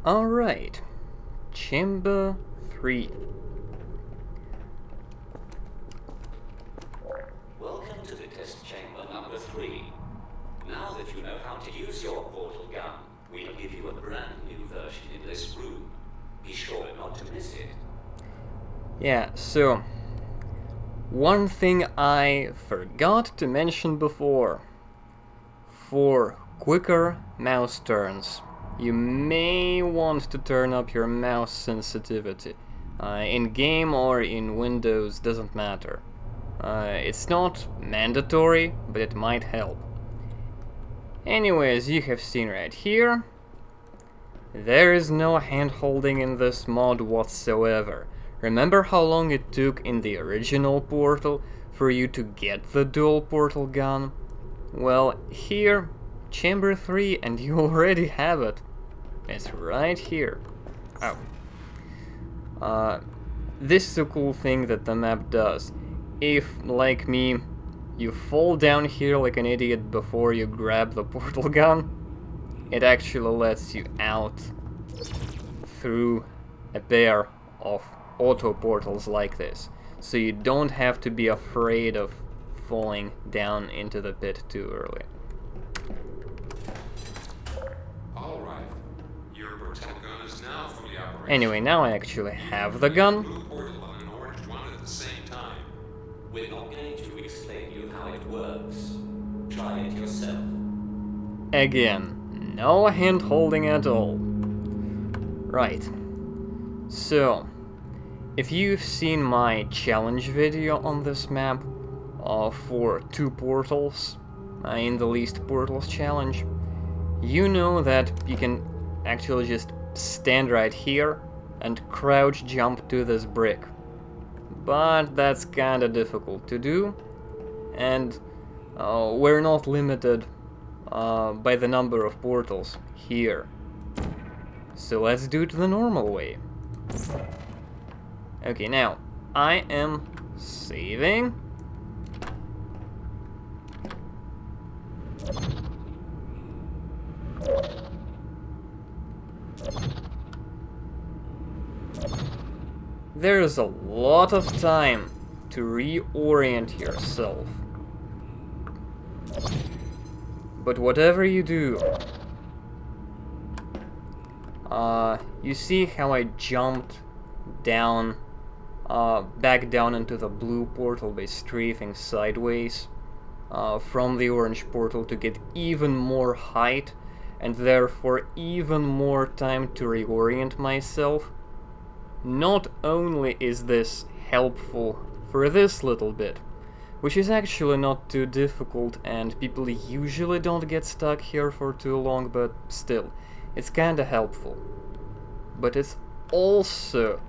Alright, Chamber 3. Welcome to the test chamber number 3. Now that you know how to use your portal gun, we'll give you a brand new version in this room. Be sure not to miss it. Yeah, so one thing I forgot to mention before. For quicker mouse turns, you may want to turn up your mouse sensitivity. In game or in Windows, doesn't matter. It's not mandatory, but it might help. Anyways, you have seen right here, there is no hand-holding in this mod whatsoever. Remember how long it took in the original Portal for you to get the dual portal gun? Well, here, Chamber 3, and you already have it. It's right here. Oh. This is a cool thing that the map does. If, like me, you fall down here like an idiot before you grab the portal gun, it actually lets you out through a pair of auto portals like this. So you don't have to be afraid of falling down into the pit too early. Alright. Your protect gun is now fully operational. Anyway, now I actually have the gun. Blue portal and an orange one at the same time. We're not going to explain you how it works. Try it yourself. Again, no hand holding at all. Right. So, if you've seen my challenge video on this map for 2 portals in the least portals challenge, you know that you can actually just stand right here and crouch jump to this brick. But that's kinda difficult to do, and we're not limited by the number of portals here. So let's do it the normal way. Okay, now, I am saving. There's a lot of time to reorient yourself. But whatever you do, you see how I jumped down, back down into the blue portal by strafing sideways from the orange portal to get even more height and therefore even more time to reorient myself. Not only is this helpful for this little bit, which is actually not too difficult and people usually don't get stuck here for too long, but still, it's kinda helpful. But it's also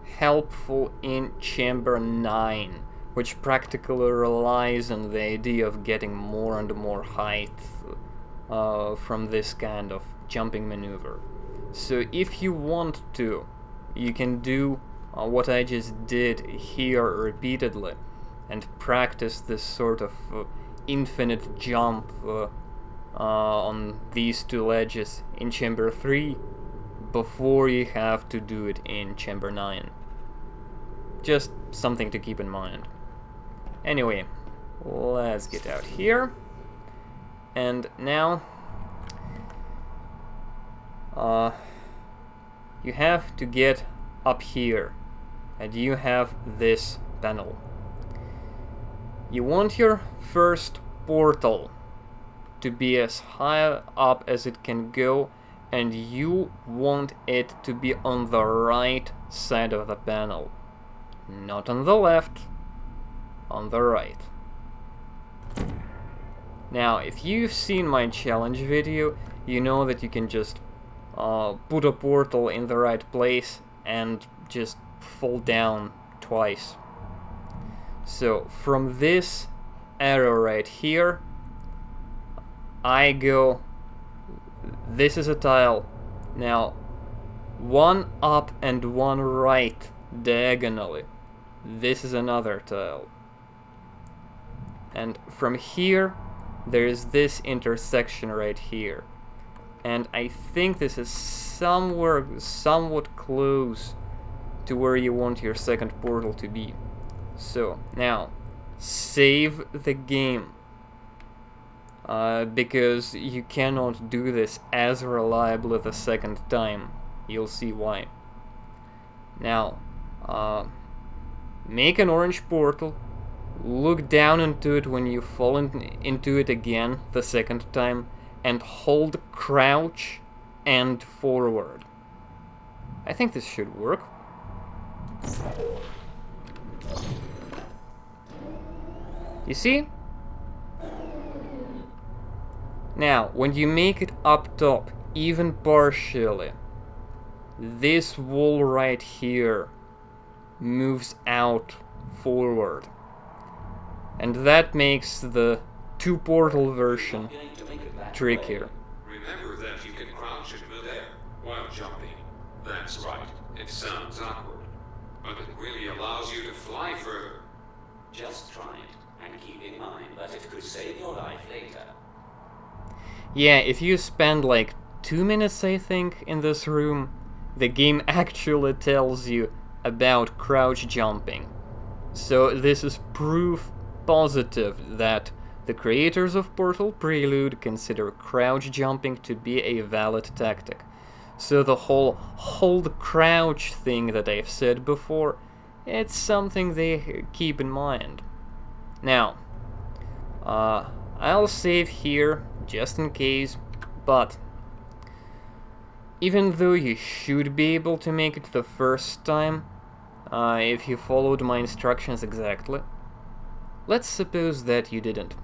helpful in Chamber 9, which practically relies on the idea of getting more and more height from this kind of jumping maneuver. So if you want to, you can do what I just did here repeatedly and practice this sort of infinite jump on these 2 ledges in Chamber 3 before you have to do it in Chamber 9. Just something to keep in mind. Anyway, let's get out here. And now you have to get up here, and you have this panel. You want your first portal to be as high up as it can go, and you want it to be on the right side of the panel. Not on the left, on the right. Now, if you've seen my challenge video, you know that you can just put a portal in the right place and just fall down twice. So from this arrow right here, I go, this is a tile, now 1 up and 1 right diagonally, this is another tile. And from here, there is this intersection right here. and I think this is somewhat close to where you want your second portal to be. So, now, save the game. Because you cannot do this as reliably the second time. You'll see why. Now, make an orange portal, look down into it when you fall into it again the second time, and hold crouch and forward. I think this should work. You see? Now, when you make it up top, even partially, this wall right here moves out forward. And that makes the two-portal version trickier. Remember that you can crouch in midair while jumping. That's right. It sounds awkward, but it really allows you to fly further. Just try it, and keep in mind that it could save your life later. Yeah, if you spend like 2 minutes, I think, in this room, the game actually tells you about crouch jumping. So this is proof positive that the creators of Portal Prelude consider crouch jumping to be a valid tactic. So the whole hold crouch thing that I've said before, it's something they keep in mind. Now, I'll save here just in case, but even though you should be able to make it the first time, if you followed my instructions exactly, let's suppose that you didn't.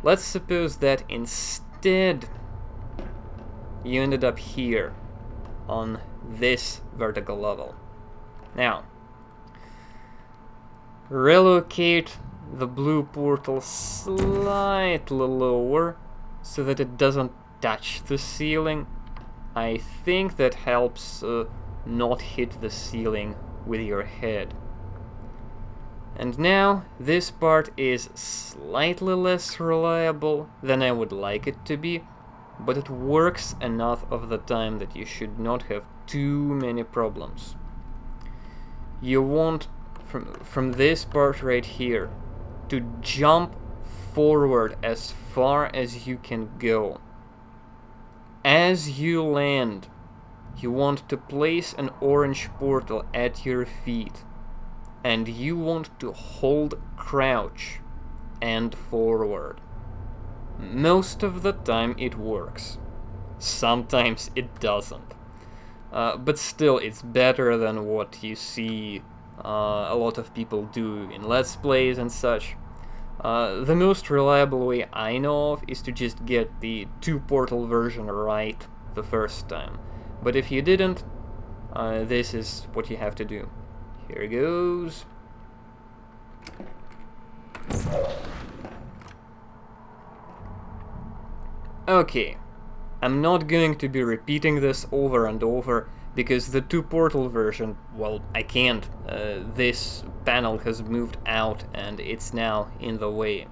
Let's suppose that instead you ended up here on this vertical level. Now, relocate the blue portal slightly lower so that it doesn't touch the ceiling. I think that helps not hit the ceiling with your head. And now, this part is slightly less reliable than I would like it to be, but it works enough of the time that you should not have too many problems. You want, from this part right here, to jump forward as far as you can go. As you land, you want to place an orange portal at your feet, and you want to hold crouch and forward. Most of the time it works. Sometimes it doesn't. But still, it's better than what you see a lot of people do in Let's Plays and such. The most reliable way I know of is to just get the two-portal version right the first time. But if you didn't, this is what you have to do. Here goes. Okay, I'm not going to be repeating this over and over, because the two-portal version, well, I can't. This panel has moved out and it's now in the way.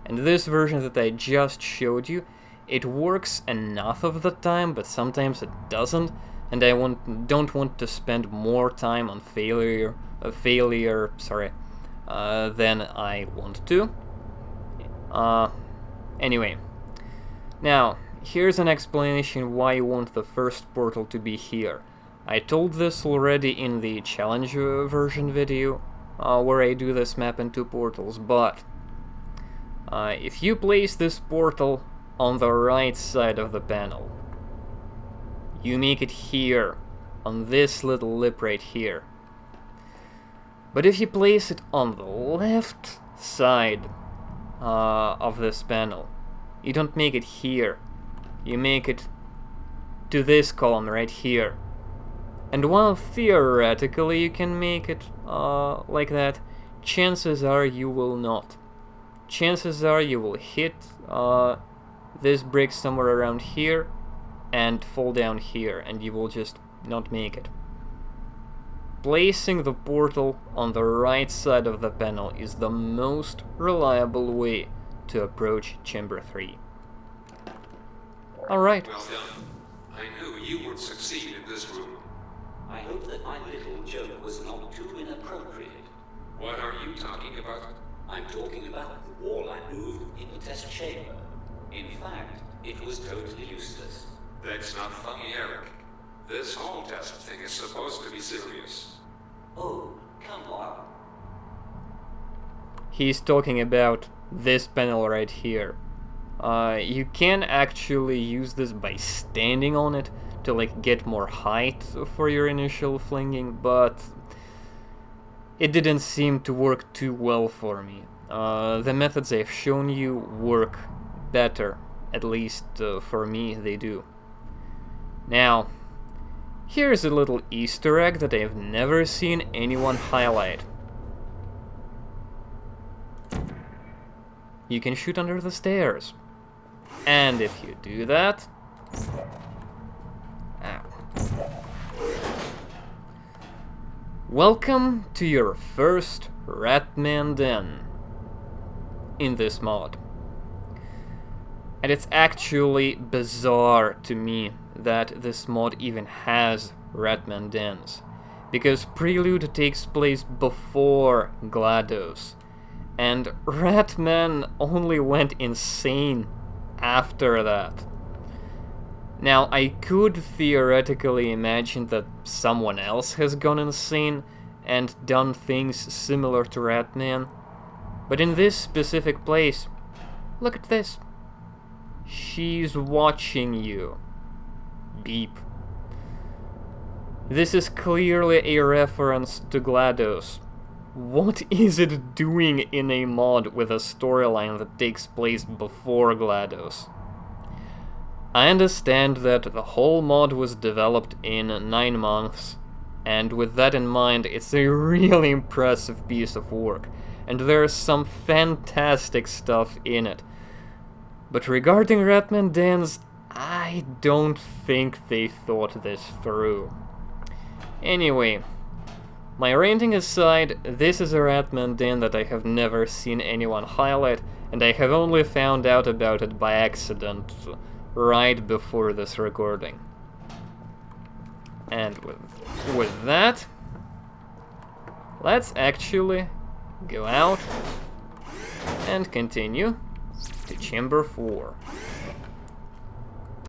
And this version that I just showed you, it works enough of the time, but sometimes it doesn't, and I don't want to spend more time on failure, than I want to. Anyway, now, here's an explanation why you want the first portal to be here. I told this already in the challenge version video, where I do this map in two portals, but if you place this portal on the right side of the panel, you make it here, on this little lip right here. But if you place it on the left side of this panel, you don't make it here. You make it to this column right here. And while theoretically you can make it like that, chances are you will not. Chances are you will hit this brick somewhere around here and fall down here, and you will just not make it. Placing the portal on the right side of the panel is the most reliable way to approach Chamber 3. Alright. Well done. I knew you would succeed in this room. I hope that my little joke was not too inappropriate. What are you talking about? I'm talking about the wall I moved in the test chamber. In fact, it was totally useless. That's not funny, Eric. This hall test thing is supposed to be serious. Oh, come on. He's talking about this panel right here. You can actually use this by standing on it to like get more height for your initial flinging, but it didn't seem to work too well for me. The methods I've shown you work better, at least for me they do. Now, here's a little Easter egg that I've never seen anyone highlight. You can shoot under the stairs. And if you do that... Ow. Welcome to your first Ratman Den in this mod. And it's actually bizarre to me that this mod even has Ratman Dens, because Prelude takes place before GLaDOS, and Ratman only went insane after that. Now, I could theoretically imagine that someone else has gone insane and done things similar to Ratman, but in this specific place, look at this. She's watching you. Beep. This is clearly a reference to GLaDOS. What is it doing in a mod with a storyline that takes place before GLaDOS? I understand that the whole mod was developed in 9 months, and with that in mind, it's a really impressive piece of work, and there's some fantastic stuff in it. But regarding Ratman Dens, I don't think they thought this through. Anyway, my ranting aside, this is a Ratman Den that I have never seen anyone highlight, and I have only found out about it by accident right before this recording. And with that, let's actually go out and continue to Chamber 4.